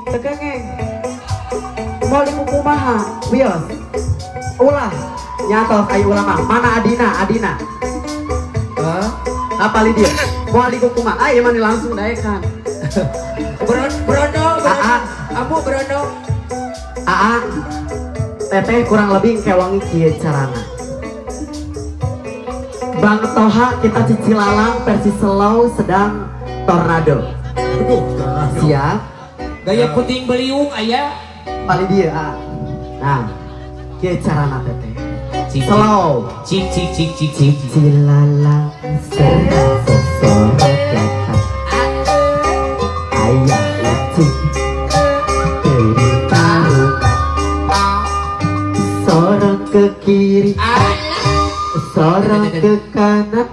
Tegengeng. Mau di kumaha? Wios. Ulah. Nyatos ayo ulama. Mana Adina? Hah? Apa dia? Mau di kumaha? Ayo mani langsung daekan. Brondong. Amu brondong. Teteh kurang lebih kewangi kieu carana. Bang Toha kita cicilalang versi slow sedang tornado. Siap. Gaya puting beliung aya. Paling dia. Nah, kieu carana teteh. Slow. Cik. Cicilalang sedang sesorot datang. Ayah ucing. Sorong ke kiri, sorong ke kanan,